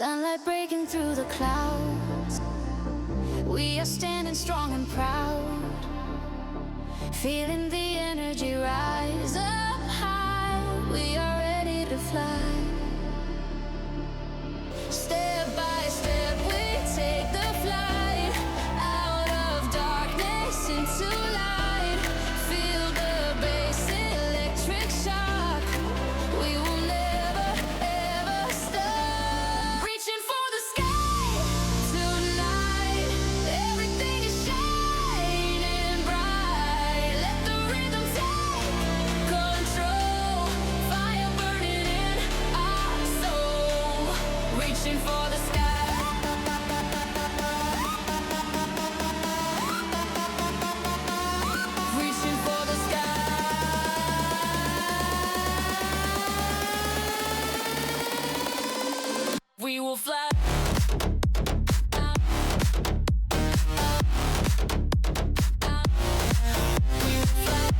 Sunlight breaking through the clouds. We are standing strong and proud, feeling the energy rise up high. We are ready to fly. Step by step we take the flight, out of darkness into light. Feel the bass, electric shock. We will never ever stop. Reaching for the sky tonight. Everything is shining bright. Let the rhythm take control. Fire burning in our soul. Reaching for the sky. Reaching for the sky. We will fly. We will fly.